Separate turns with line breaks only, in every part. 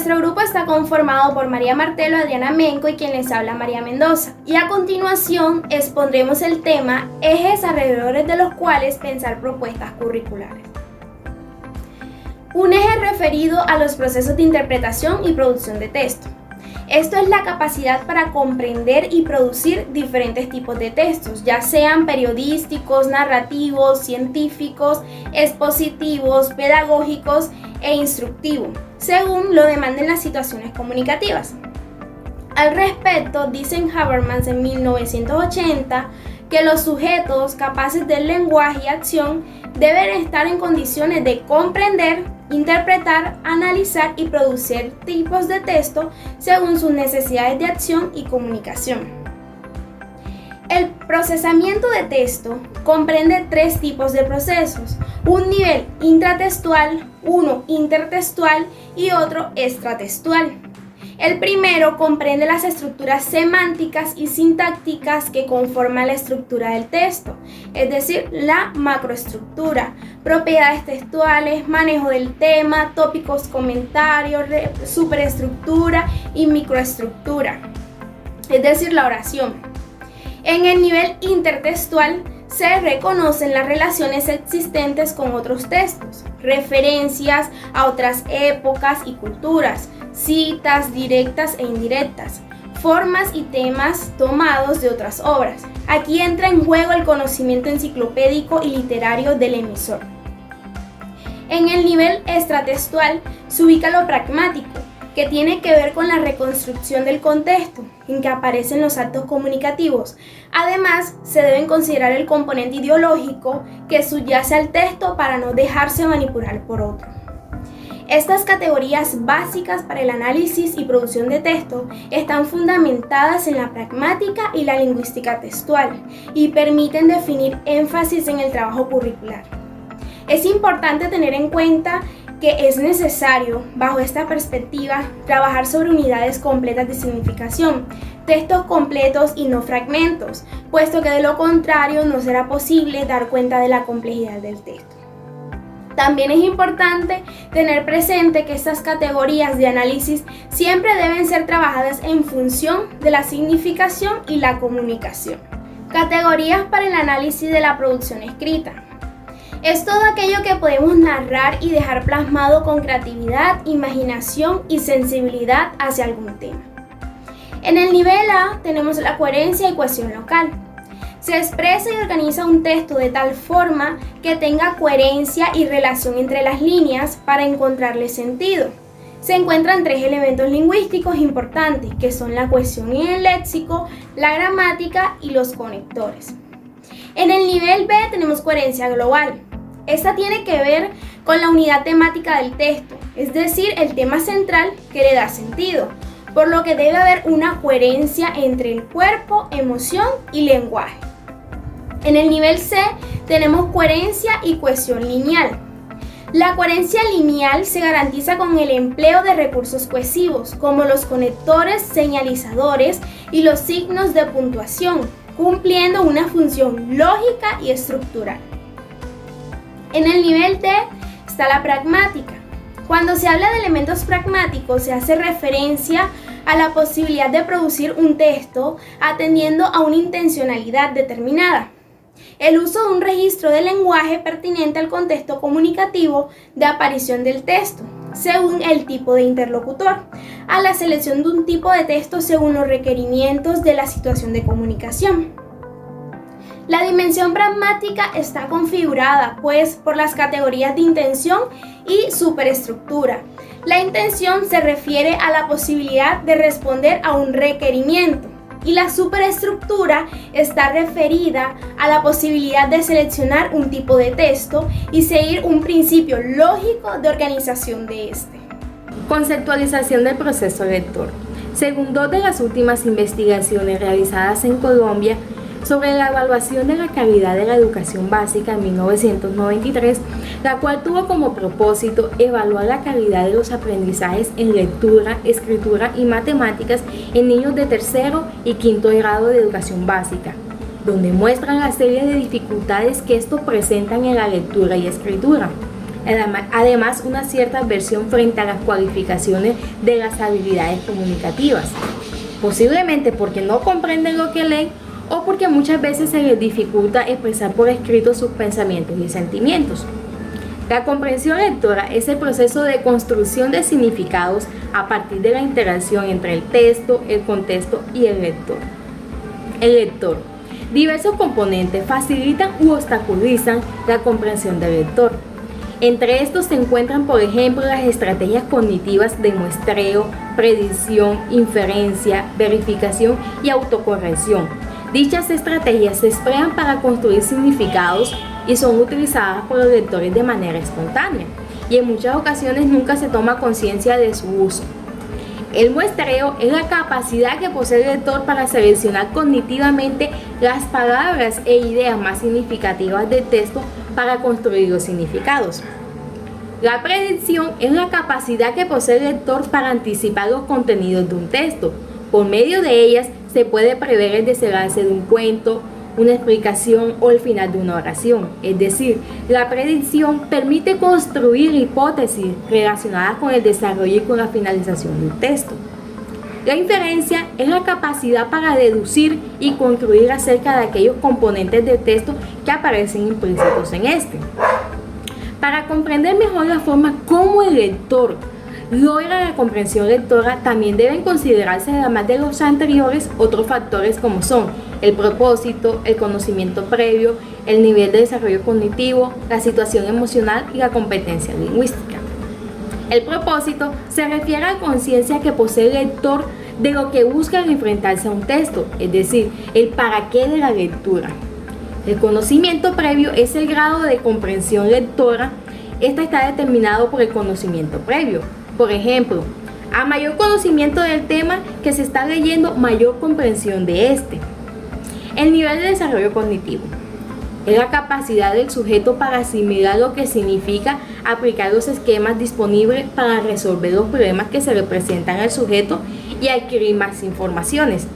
Nuestro grupo está conformado por María Martelo, Adriana Menco y quien les habla, María Mendoza. Y a continuación expondremos el tema ejes alrededor de los cuales pensar propuestas curriculares. Un eje referido a los procesos de interpretación y producción de texto. Esto es la capacidad para comprender y producir diferentes tipos de textos, ya sean periodísticos, narrativos, científicos, expositivos, pedagógicos e instructivos, según lo demanden las situaciones comunicativas. Al respecto, dicen Habermas en 1980 que los sujetos capaces del lenguaje y acción deben estar en condiciones de comprender, interpretar, analizar y producir tipos de texto según sus necesidades de acción y comunicación. El procesamiento de texto comprende tres tipos de procesos: un nivel intratextual, uno intertextual y otro extratextual. El primero comprende las estructuras semánticas y sintácticas que conforman la estructura del texto, es decir, la macroestructura, propiedades textuales, manejo del tema, tópicos, comentarios, superestructura y microestructura, es decir, la oración. En el nivel intertextual se reconocen las relaciones existentes con otros textos, referencias a otras épocas y culturas, citas directas e indirectas, formas y temas tomados de otras obras. Aquí entra en juego el conocimiento enciclopédico y literario del emisor. En el nivel extratextual se ubica lo pragmático, que tiene que ver con la reconstrucción del contexto en que aparecen los actos comunicativos. Además, se deben considerar el componente ideológico que subyace al texto para no dejarse manipular por otro. Estas categorías básicas para el análisis y producción de texto están fundamentadas en la pragmática y la lingüística textual y permiten definir énfasis en el trabajo curricular. Es importante tener en cuenta que es necesario, bajo esta perspectiva, trabajar sobre unidades completas de significación, textos completos y no fragmentos, puesto que de lo contrario no será posible dar cuenta de la complejidad del texto. También es importante tener presente que estas categorías de análisis siempre deben ser trabajadas en función de la significación y la comunicación. Categorías para el análisis de la producción escrita. Es todo aquello que podemos narrar y dejar plasmado con creatividad, imaginación y sensibilidad hacia algún tema. En el nivel A tenemos la coherencia y cohesión local. Se expresa y organiza un texto de tal forma que tenga coherencia y relación entre las líneas para encontrarle sentido. Se encuentran tres elementos lingüísticos importantes, que son la cohesión en el léxico, la gramática y los conectores. En el nivel B tenemos coherencia global. Esta tiene que ver con la unidad temática del texto, es decir, el tema central que le da sentido, por lo que debe haber una coherencia entre el cuerpo, emoción y lenguaje. En el nivel C tenemos coherencia y cohesión lineal. La coherencia lineal se garantiza con el empleo de recursos cohesivos, como los conectores, señalizadores y los signos de puntuación, cumpliendo una función lógica y estructural. En el nivel D está la pragmática. Cuando se habla de elementos pragmáticos se hace referencia a la posibilidad de producir un texto atendiendo a una intencionalidad determinada. El uso de un registro del lenguaje pertinente al contexto comunicativo de aparición del texto, según el tipo de interlocutor, a la selección de un tipo de texto según los requerimientos de la situación de comunicación. La dimensión pragmática está configurada, pues, por las categorías de intención y superestructura. La intención se refiere a la posibilidad de responder a un requerimiento y la superestructura está referida a la posibilidad de seleccionar un tipo de texto y seguir un principio lógico de organización de este.
Conceptualización del proceso lector. Según dos de las últimas investigaciones realizadas en Colombia sobre la evaluación de la calidad de la educación básica en 1993, la cual tuvo como propósito evaluar la calidad de los aprendizajes en lectura, escritura y matemáticas en niños de tercero y quinto grado de educación básica, donde muestran la serie de dificultades que estos presentan en la lectura y escritura. Además, una cierta aversión frente a las cualificaciones de las habilidades comunicativas, posiblemente porque no comprenden lo que leen o porque muchas veces se les dificulta expresar por escrito sus pensamientos y sentimientos. La comprensión lectora es el proceso de construcción de significados a partir de la interacción entre el texto, el contexto y el lector. Diversos componentes facilitan u obstaculizan la comprensión del lector. Entre estos se encuentran, por ejemplo, las estrategias cognitivas de muestreo, predicción, inferencia, verificación y autocorrección. Dichas estrategias se emplean para construir significados y son utilizadas por los lectores de manera espontánea, y en muchas ocasiones nunca se toma conciencia de su uso. El muestreo es la capacidad que posee el lector para seleccionar cognitivamente las palabras e ideas más significativas del texto para construir los significados. La predicción es la capacidad que posee el lector para anticipar los contenidos de un texto. Por medio de ellas se puede prever el desenlace de un cuento, una explicación o el final de una oración. Es decir, la predicción permite construir hipótesis relacionadas con el desarrollo y con la finalización de un texto. La inferencia es la capacidad para deducir y concluir acerca de aquellos componentes del texto que aparecen implícitos en este. Para comprender mejor la forma como el lector logra la comprensión lectora, también deben considerarse, además de los anteriores, otros factores como son el propósito, el conocimiento previo, el nivel de desarrollo cognitivo, la situación emocional y la competencia lingüística. El propósito se refiere a la conciencia que posee el lector de lo que busca al enfrentarse a un texto, es decir, el para qué de la lectura. El conocimiento previo es el grado de comprensión lectora. Este está determinado por el conocimiento previo. Por ejemplo, a mayor conocimiento del tema que se está leyendo, mayor comprensión de este. El nivel de desarrollo cognitivo es la capacidad del sujeto para asimilar lo que significa aplicar los esquemas disponibles para resolver los problemas que se le presentan al sujeto y adquirir más informaciones.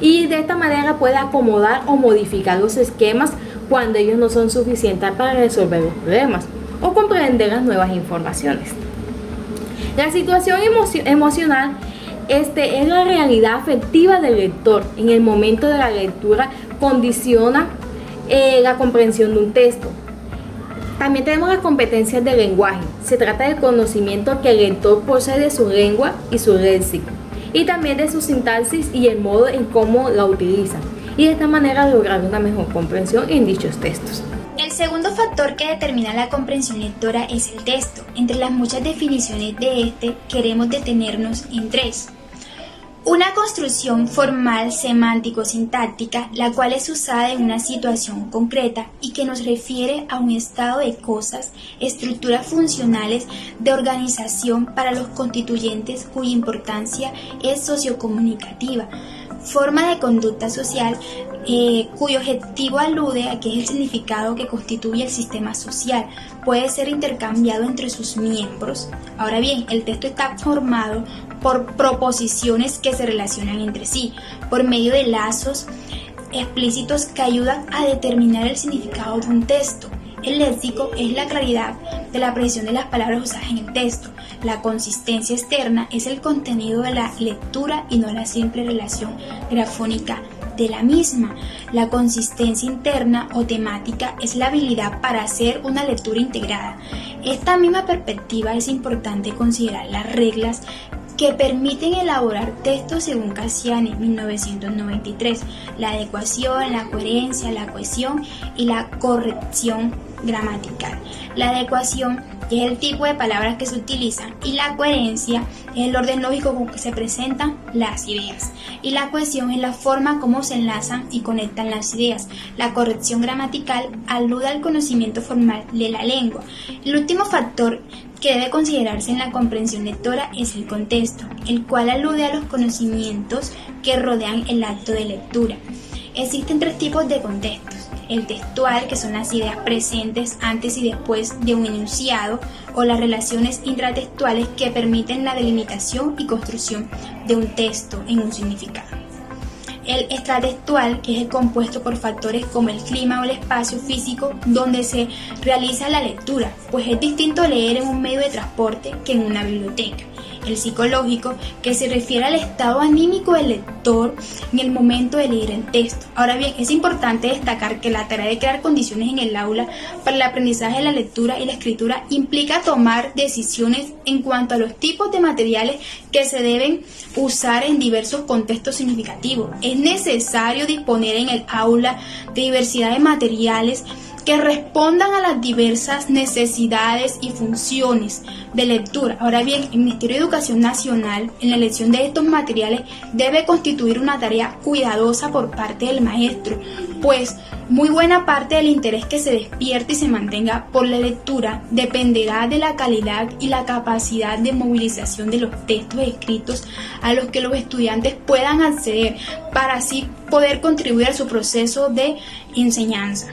Y de esta manera puede acomodar o modificar los esquemas cuando ellos no son suficientes para resolver los problemas o comprender las nuevas informaciones. La situación emocional es la realidad afectiva del lector en el momento de la lectura, condiciona la comprensión de un texto. También tenemos las competencias de lenguaje. Se trata del conocimiento que el lector posee de su lengua y su léxico, y también de su sintaxis y el modo en cómo la utiliza, y de esta manera lograr una mejor comprensión en dichos textos.
El segundo factor que determina la comprensión lectora es el texto. Entre las muchas definiciones de este, queremos detenernos en tres. Una construcción formal semántico-sintáctica, la cual es usada en una situación concreta y que nos refiere a un estado de cosas, estructuras funcionales de organización para los constituyentes cuya importancia es sociocomunicativa, forma de conducta social cuyo objetivo alude a que es el significado que constituye el sistema social, puede ser intercambiado entre sus miembros. Ahora bien, el texto está formado por proposiciones que se relacionan entre sí, por medio de lazos explícitos que ayudan a determinar el significado de un texto. El léxico es la claridad de la precisión de las palabras usadas en el texto. La consistencia externa es el contenido de la lectura y no la simple relación grafónica de la misma. La consistencia interna o temática es la habilidad para hacer una lectura integrada. Esta misma perspectiva es importante considerar las reglas que permiten elaborar textos según Cassiani, 1993, la adecuación, la coherencia, la cohesión y la corrección gramatical. La adecuación es el tipo de palabras que se utilizan y la coherencia es el orden lógico con que se presentan las ideas, y la cohesión es la forma como se enlazan y conectan las ideas. La corrección gramatical alude al conocimiento formal de la lengua. El último factor que debe considerarse en la comprensión lectora es el contexto, el cual alude a los conocimientos que rodean el acto de lectura. Existen tres tipos de contextos: el textual, que son las ideas presentes antes y después de un enunciado, o las relaciones intratextuales que permiten la delimitación y construcción de un texto en un significado. el extratextual, que es el compuesto por factores como el clima o el espacio físico donde se realiza la lectura, pues es distinto leer en un medio de transporte que en una biblioteca. El psicológico, que se refiere al estado anímico del lector en el momento de leer el texto. Ahora bien, es importante destacar que la tarea de crear condiciones en el aula para el aprendizaje de la lectura y la escritura implica tomar decisiones en cuanto a los tipos de materiales que se deben usar en diversos contextos significativos. Es necesario disponer en el aula de diversidad de materiales que respondan a las diversas necesidades y funciones de lectura. Ahora bien, el Ministerio de Educación Nacional, en la elección de estos materiales, debe constituir una tarea cuidadosa por parte del maestro, pues muy buena parte del interés que se despierte y se mantenga por la lectura dependerá de la calidad y la capacidad de movilización de los textos escritos a los que los estudiantes puedan acceder para así poder contribuir a su proceso de enseñanza.